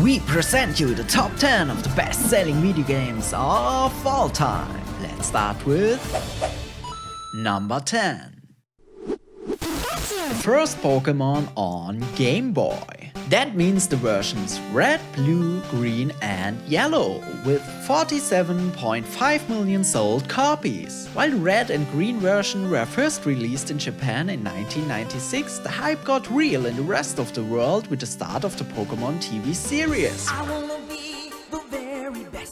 we present you the top 10 of the best-selling video games of all time. Let's start with number 10. The first Pokemon on Game Boy. That means the versions Red, Blue, Green and Yellow, with 47.5 million sold copies. While the Red and Green version were first released in Japan in 1996, the hype got real in the rest of the world with the start of the Pokemon TV series.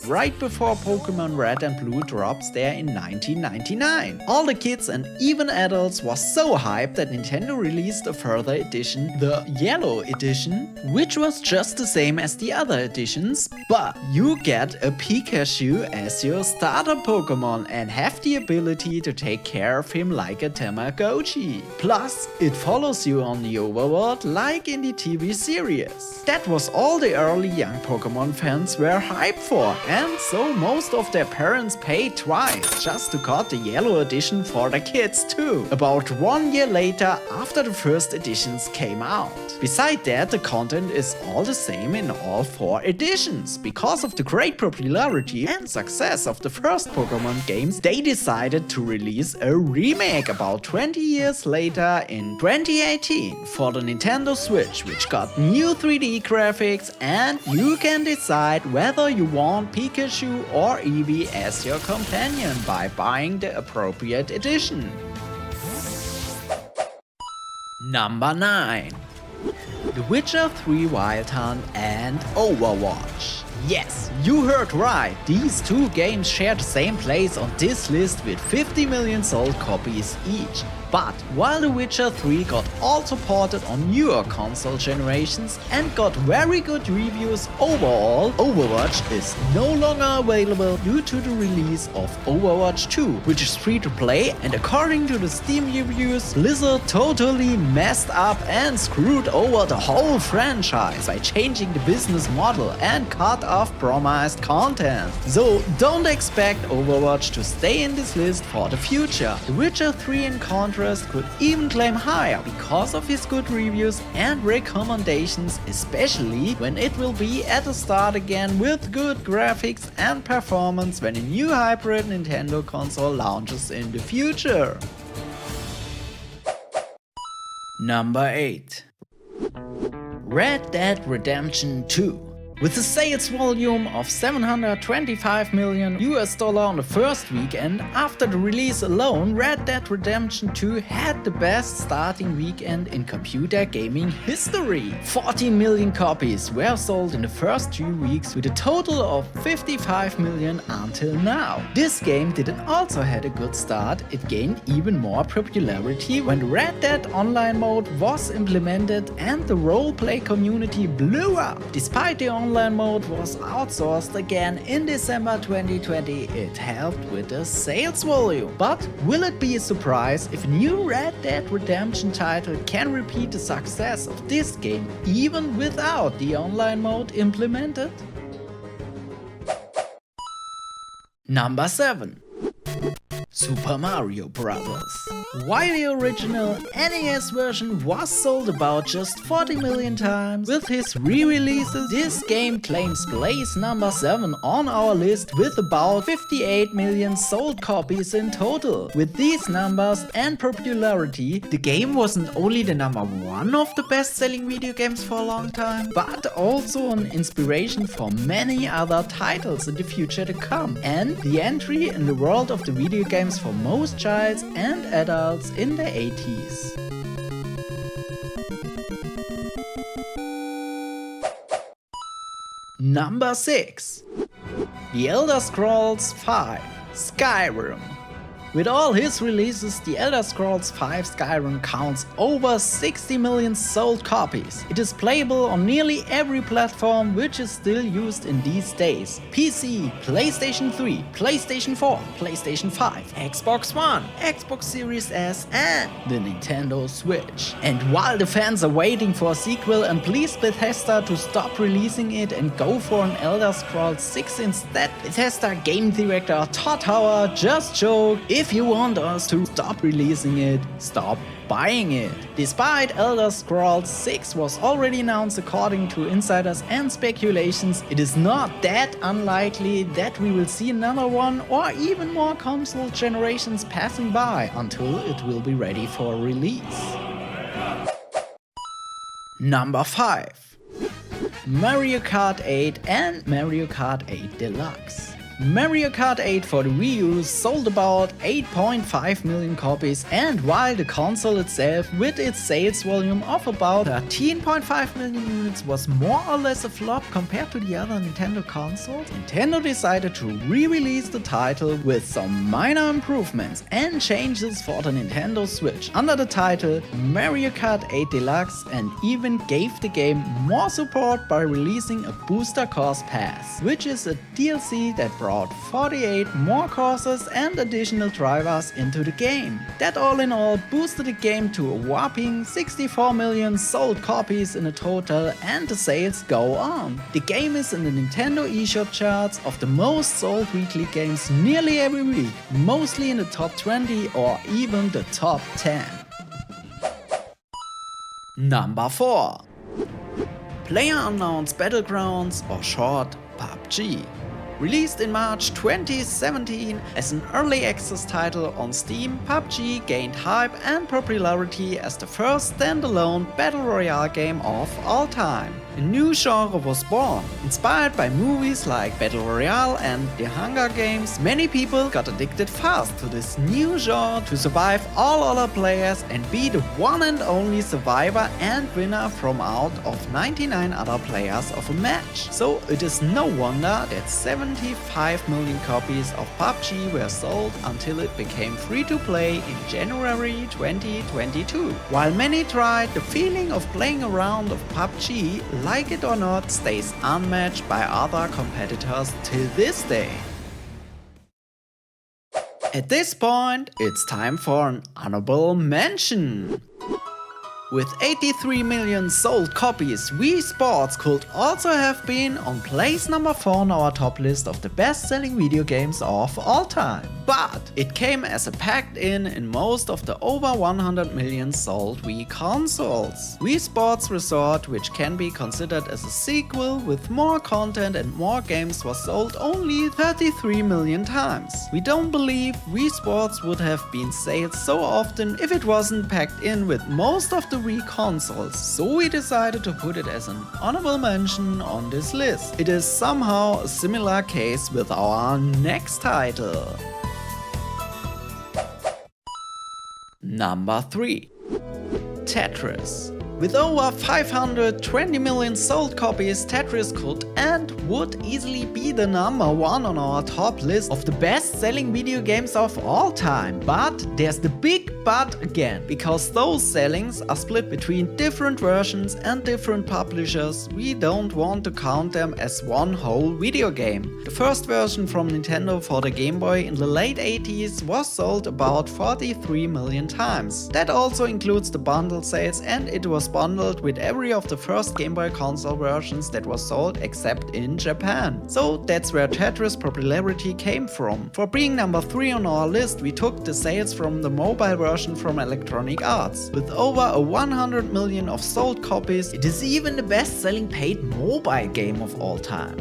Right before Pokemon Red and Blue drops there in 1999. All the kids and even adults was so hyped that Nintendo released a further edition, the Yellow Edition, which was just the same as the other editions, but you get a Pikachu as your starter Pokemon and have the ability to take care of him like a Tamagotchi. Plus, it follows you on the overworld like in the TV series. That was all the early young Pokemon fans were hyped for, and so most of their parents paid twice just to get the Yellow Edition for the kids too, about 1 year later after the first editions came out. Besides that, the content is all the same in all 4 editions. Because of the great popularity and success of the first Pokemon games, they decided to release a remake about 20 years later in 2018 for the Nintendo Switch, which got new 3D graphics, and you can decide whether you want Pikachu or Eevee as your companion by buying the appropriate edition. Number 9. The Witcher 3 Wild Hunt and Overwatch. Yes, you heard right, these 2 games share the same place on this list with 50 million sold copies each. But while The Witcher 3 got also ported on newer console generations and got very good reviews overall, Overwatch is no longer available due to the release of Overwatch 2, which is free to play, and according to the Steam reviews, Blizzard totally messed up and screwed over the whole franchise by changing the business model and cut off promised content. So don't expect Overwatch to stay in this list for the future. The Witcher 3 in contrast could even claim higher because of his good reviews and recommendations, especially when it will be at the start again with good graphics and performance when a new hybrid Nintendo console launches in the future. Number 8. Red Dead Redemption 2. With a sales volume of $725 million on the first weekend, after the release alone, Red Dead Redemption 2 had the best starting weekend in computer gaming history. 14 million copies were sold in the first 2 weeks with a total of 55 million until now. This game didn't also had a good start, it gained even more popularity when the Red Dead Online mode was implemented and the roleplay community blew up. Despite the online mode was outsourced again in December 2020, it helped with the sales volume. But will it be a surprise if a new Red Dead Redemption title can repeat the success of this game even without the online mode implemented? Number 7. Super Mario Bros. While the original NES version was sold about just 40 million times, with his re-releases, this game claims place number 7 on our list with about 58 million sold copies in total. With these numbers and popularity, the game wasn't only the number 1 of the best-selling video games for a long time, but also an inspiration for many other titles in the future to come, and the entry in the world of the video games for most childs and adults in the 80s. Number 6. The Elder Scrolls V: Skyrim. With all his releases, The Elder Scrolls V Skyrim counts over 60 million sold copies. It is playable on nearly every platform which is still used in these days. PC, PlayStation 3, PlayStation 4, PlayStation 5, Xbox One, Xbox Series S and the Nintendo Switch. And while the fans are waiting for a sequel and please Bethesda to stop releasing it and go for an Elder Scrolls 6 instead, Bethesda game director Todd Howard just joked, if you want us to stop releasing it, stop buying it. Despite Elder Scrolls 6 was already announced according to insiders and speculations, it is not that unlikely that we will see another one or even more console generations passing by until it will be ready for release. Number 5. Mario Kart 8 and Mario Kart 8 Deluxe. Mario Kart 8 for the Wii U sold about 8.5 million copies, and while the console itself with its sales volume of about 13.5 million units was more or less a flop compared to the other Nintendo consoles, Nintendo decided to re-release the title with some minor improvements and changes for the Nintendo Switch under the title Mario Kart 8 Deluxe, and even gave the game more support by releasing a Booster Course Pass, which is a DLC that brought 48 more courses and additional drivers into the game. That all in all boosted the game to a whopping 64 million sold copies in a total, and the sales go on. The game is in the Nintendo eShop charts of the most sold weekly games nearly every week, mostly in the top 20 or even the top 10. Number 4. PlayerUnknown's Battlegrounds, or short PUBG. Released in March 2017 as an early access title on Steam, PUBG gained hype and popularity as the first standalone battle royale game of all time. A new genre was born. Inspired by movies like Battle Royale and The Hunger Games, many people got addicted fast to this new genre to survive all other players and be the one and only survivor and winner from out of 99 other players of a match. So it is no wonder that 75 million copies of PUBG were sold until it became free to play in January 2022. While many tried, the feeling of playing a round of PUBG, like it or not, stays unmatched by other competitors till this day. At this point, it's time for an honorable mention. With 83 million sold copies, Wii Sports could also have been on place number 4 on our top list of the best-selling video games of all time. But it came as a packed in most of the over 100 million sold Wii consoles. Wii Sports Resort, which can be considered as a sequel with more content and more games, was sold only 33 million times. We don't believe Wii Sports would have been sold so often if it wasn't packed in with most of the Wii consoles, so we decided to put it as an honorable mention on this list. It is somehow a similar case with our next title. Number 3. Tetris. With over 520 million sold copies, Tetris could and would easily be the number 1 on our top list of the best-selling video games of all time. But there's the big but again, because those sellings are split between different versions and different publishers, we don't want to count them as one whole video game. The first version from Nintendo for the Game Boy in the late 80s was sold about 43 million times. That also includes the bundle sales, and it was bundled with every of the first Game Boy console versions that was sold except in Japan. So that's where Tetris' popularity came from. For being number 3 on our list, we took the sales from the mobile version from Electronic Arts. With over 100 million of sold copies, it is even the best-selling paid mobile game of all time.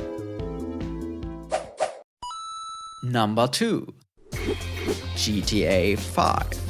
Number 2. GTA 5.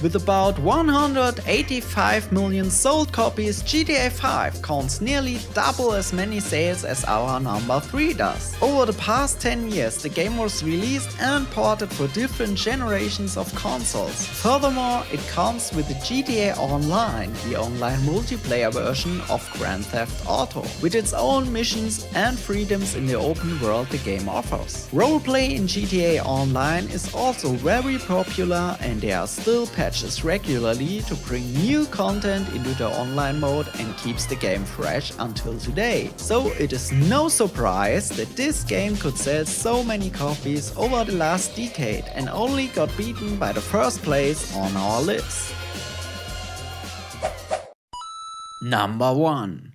With about 185 million sold copies, GTA 5 counts nearly double as many sales as our number 3 does. Over the past 10 years, the game was released and ported for different generations of consoles. Furthermore, it comes with the GTA Online, the online multiplayer version of Grand Theft Auto, with its own missions and freedoms in the open world the game offers. Roleplay in GTA Online is also very popular, and there are still patches regularly to bring new content into the online mode and keeps the game fresh until today. So it is no surprise that this game could sell so many copies over the last decade and only got beaten by the first place on our list. Number 1.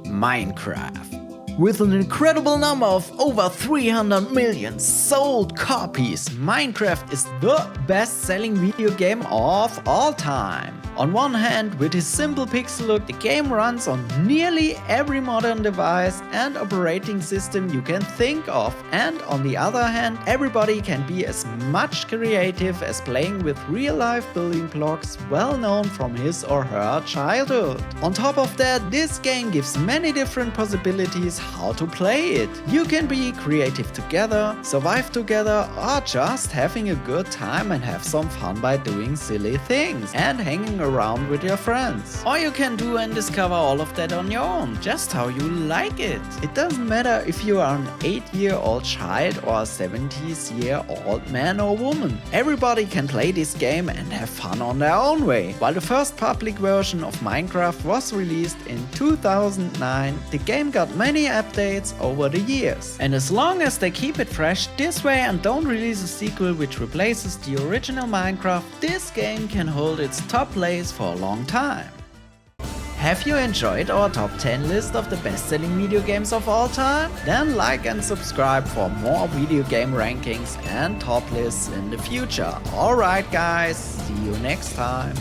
Minecraft. With an incredible number of over 300 million sold copies, Minecraft is the best-selling video game of all time. On one hand, with its simple pixel look, the game runs on nearly every modern device and operating system you can think of, and on the other hand, everybody can be as much creative as playing with real-life building blocks well known from his or her childhood. On top of that, this game gives many different possibilities how to play it. You can be creative together, survive together, or just having a good time and have some fun by doing silly things and hanging around with your friends. Or you can do and discover all of that on your own, just how you like it. It doesn't matter if you are an 8-year-old child or a 70-year-old man or woman. Everybody can play this game and have fun on their own way. While the first public version of Minecraft was released in 2009, the game got many updates over the years. And as long as they keep it fresh this way and don't release a sequel which replaces the original Minecraft, this game can hold its top place for a long time. Have you enjoyed our top 10 list of the best-selling video games of all time? Then like and subscribe for more video game rankings and top lists in the future. Alright guys, see you next time.